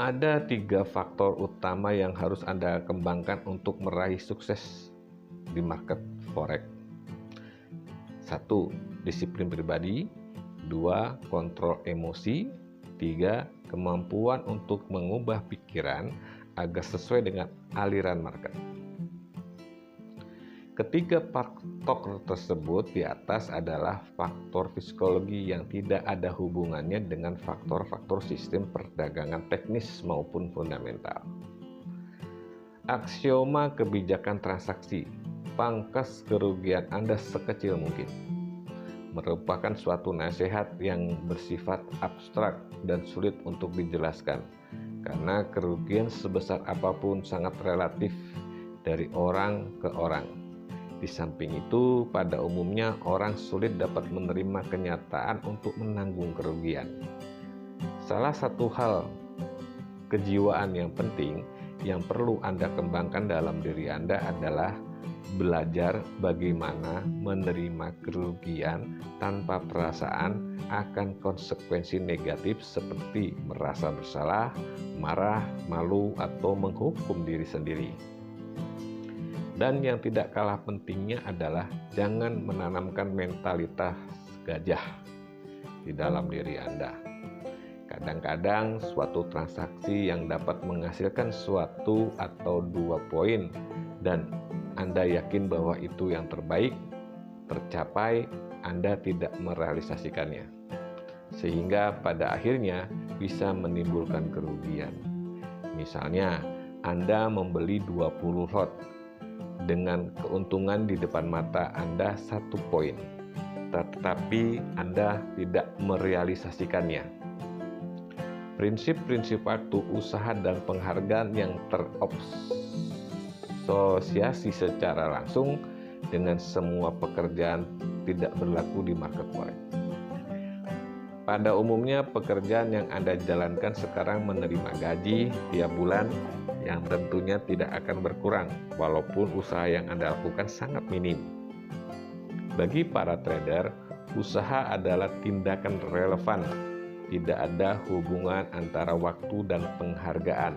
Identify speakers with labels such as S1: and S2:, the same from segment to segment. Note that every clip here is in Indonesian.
S1: Ada 3 faktor utama yang harus Anda kembangkan untuk meraih sukses di market forex. 1. Disiplin pribadi. 2. Kontrol emosi. 3. Kemampuan untuk mengubah pikiran agar sesuai dengan aliran market. Ketiga faktor tersebut di atas adalah faktor psikologi yang tidak ada hubungannya dengan faktor-faktor sistem perdagangan teknis maupun fundamental. Aksioma kebijakan transaksi, pangkas kerugian Anda sekecil mungkin, merupakan suatu nasihat yang bersifat abstrak dan sulit untuk dijelaskan, karena kerugian sebesar apapun sangat relatif dari orang ke orang. Di samping itu, pada umumnya orang sulit dapat menerima kenyataan untuk menanggung kerugian. Salah satu hal kejiwaan yang penting yang perlu Anda kembangkan dalam diri Anda adalah belajar bagaimana menerima kerugian tanpa perasaan akan konsekuensi negatif seperti merasa bersalah, marah, malu, atau menghukum diri sendiri. Dan yang tidak kalah pentingnya adalah jangan menanamkan mentalitas gajah di dalam diri Anda. Kadang-kadang suatu transaksi yang dapat menghasilkan suatu atau 2 poin dan Anda yakin bahwa itu yang terbaik tercapai, Anda tidak merealisasikannya, sehingga pada akhirnya bisa menimbulkan kerugian. Misalnya, Anda membeli 20 lot dengan keuntungan di depan mata Anda 1 poin, tetapi Anda tidak merealisasikannya. Prinsip-prinsip waktu, usaha, dan penghargaan yang terasosiasi secara langsung dengan semua pekerjaan tidak berlaku di market forex. Pada umumnya, pekerjaan yang Anda jalankan sekarang menerima gaji tiap bulan yang tentunya tidak akan berkurang walaupun usaha yang Anda lakukan sangat minim. Bagi para trader, usaha adalah tindakan relevan. Tidak ada hubungan antara waktu dan penghargaan.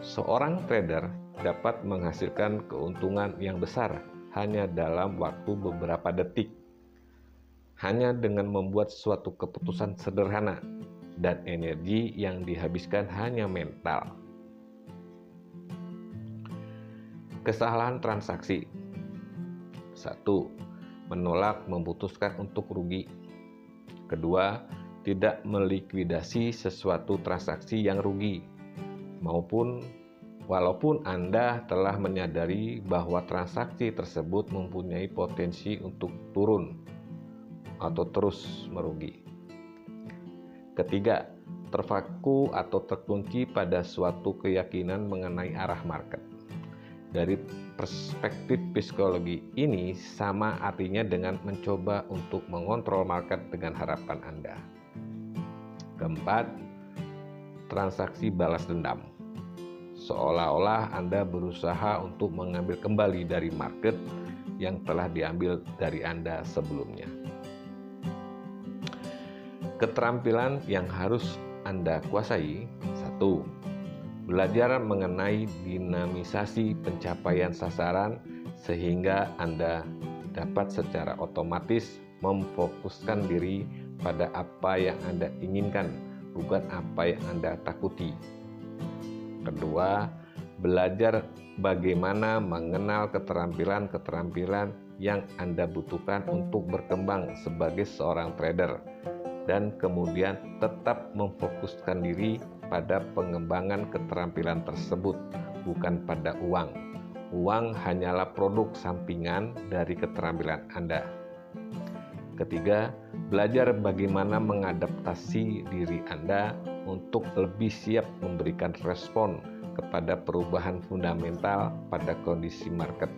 S1: Seorang trader dapat menghasilkan keuntungan yang besar hanya dalam waktu beberapa detik, hanya dengan membuat suatu keputusan sederhana, dan energi yang dihabiskan hanya mental. Kesalahan transaksi. 1. Menolak memutuskan untuk rugi. 2. Tidak melikuidasi sesuatu transaksi yang rugi, walaupun Anda telah menyadari bahwa transaksi tersebut mempunyai potensi untuk turun atau terus merugi. 3. Terpaku atau terkunci pada suatu keyakinan mengenai arah market. Dari perspektif psikologi ini sama artinya dengan mencoba untuk mengontrol market dengan harapan Anda. 4. Transaksi balas dendam. Seolah-olah Anda berusaha untuk mengambil kembali dari market yang telah diambil dari Anda sebelumnya. Keterampilan yang harus Anda kuasai. 1. Belajar mengenai dinamisasi pencapaian sasaran sehingga Anda dapat secara otomatis memfokuskan diri pada apa yang Anda inginkan, bukan apa yang Anda takuti. 2. Belajar bagaimana mengenal keterampilan-keterampilan yang Anda butuhkan untuk berkembang sebagai seorang trader, dan kemudian tetap memfokuskan diri pada pengembangan keterampilan tersebut, bukan pada uang. Uang hanyalah produk sampingan dari keterampilan Anda. 3. Belajar bagaimana mengadaptasi diri Anda untuk lebih siap memberikan respon kepada perubahan fundamental pada kondisi market.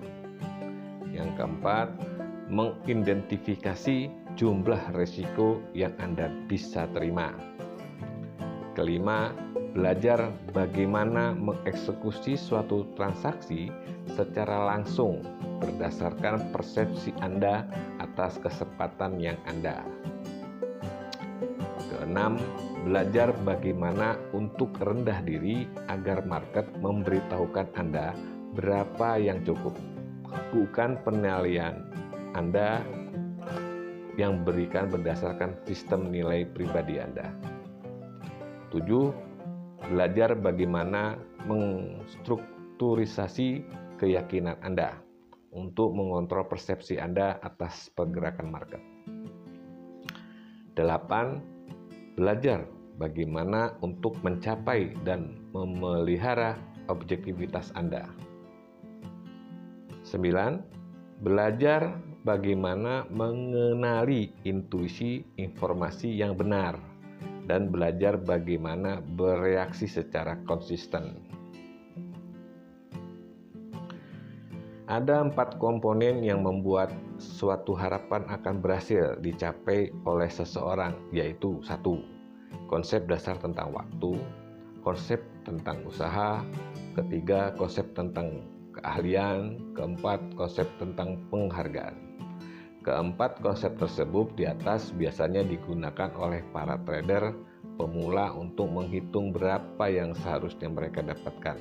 S1: Yang 4, mengidentifikasi jumlah risiko yang Anda bisa terima. 5, belajar bagaimana mengeksekusi suatu transaksi secara langsung berdasarkan persepsi Anda atas kesempatan yang Anda. 6, belajar bagaimana untuk rendah diri agar market memberitahukan Anda berapa yang cukup. Bukan penilaian Anda yang berikan berdasarkan sistem nilai pribadi Anda. 7. Belajar bagaimana mengstrukturisasi keyakinan Anda untuk mengontrol persepsi Anda atas pergerakan market. 8. Belajar bagaimana untuk mencapai dan memelihara objektivitas Anda. 9. Belajar bagaimana mengenali intuisi informasi yang benar dan belajar bagaimana bereaksi secara konsisten. Ada 4 komponen yang membuat suatu harapan akan berhasil dicapai oleh seseorang, yaitu 1. Konsep dasar tentang waktu, konsep tentang usaha, 3. Konsep tentang keahlian, 4. Konsep tentang penghargaan. Keempat konsep tersebut di atas biasanya digunakan oleh para trader pemula untuk menghitung berapa yang seharusnya mereka dapatkan,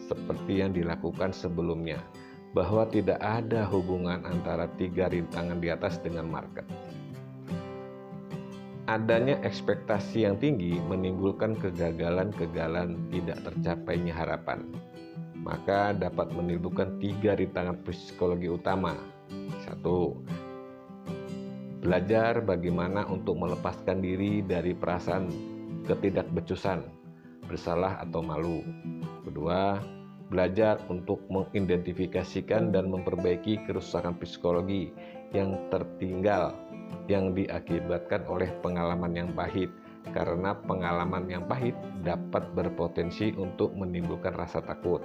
S1: seperti yang dilakukan sebelumnya, bahwa tidak ada hubungan antara 3 rintangan di atas dengan market. Adanya ekspektasi yang tinggi menimbulkan kegagalan-kegagalan tidak tercapainya harapan. Maka dapat menimbulkan 3 rintangan psikologi utama. 1. Belajar bagaimana untuk melepaskan diri dari perasaan ketidakbecusan, bersalah atau malu. 2. Belajar untuk mengidentifikasikan dan memperbaiki kerusakan psikologi yang tertinggal yang diakibatkan oleh pengalaman yang pahit, karena pengalaman yang pahit dapat berpotensi untuk menimbulkan rasa takut.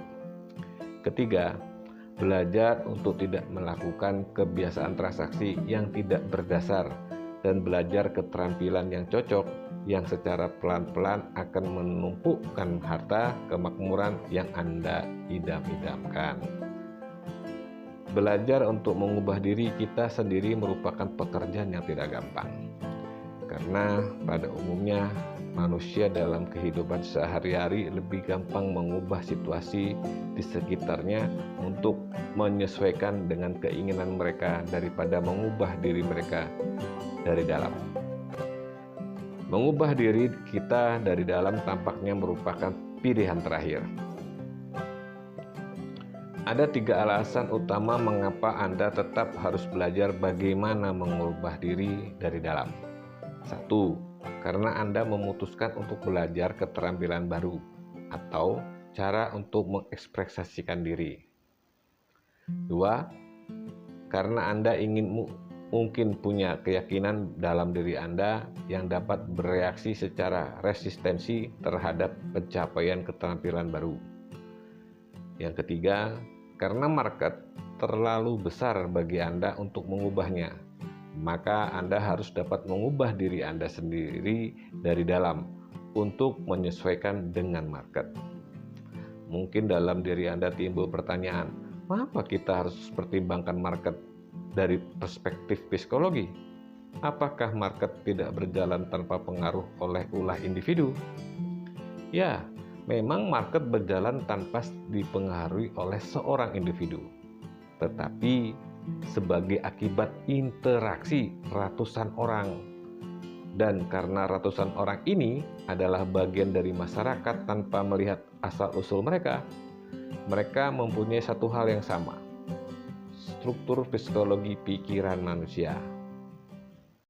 S1: 3. Belajar untuk tidak melakukan kebiasaan transaksi yang tidak berdasar dan belajar keterampilan yang cocok yang secara pelan-pelan akan menumpukan harta kemakmuran yang Anda idam-idamkan. Belajar untuk mengubah diri kita sendiri merupakan pekerjaan yang tidak gampang. Karena pada umumnya manusia dalam kehidupan sehari-hari lebih gampang mengubah situasi di sekitarnya untuk menyesuaikan dengan keinginan mereka daripada mengubah diri mereka dari dalam. Mengubah diri kita dari dalam tampaknya merupakan pilihan terakhir. Ada 3 alasan utama mengapa Anda tetap harus belajar bagaimana mengubah diri dari dalam. 1. Karena Anda memutuskan untuk belajar keterampilan baru atau cara untuk mengekspresikan diri. 2. Karena Anda mungkin punya keyakinan dalam diri Anda yang dapat bereaksi secara resistensi terhadap pencapaian keterampilan baru. Yang ketiga, karena market terlalu besar bagi Anda untuk mengubahnya, maka Anda harus dapat mengubah diri Anda sendiri dari dalam untuk menyesuaikan dengan market. Mungkin dalam diri Anda timbul pertanyaan, mengapa kita harus pertimbangkan market dari perspektif psikologi? Apakah market tidak berjalan tanpa pengaruh oleh ulah individu? Ya, memang market berjalan tanpa dipengaruhi oleh seorang individu, tetapi sebagai akibat interaksi ratusan orang. Dan karena ratusan orang ini adalah bagian dari masyarakat tanpa melihat asal-usul mereka, mereka mempunyai satu hal yang sama: struktur psikologi pikiran manusia.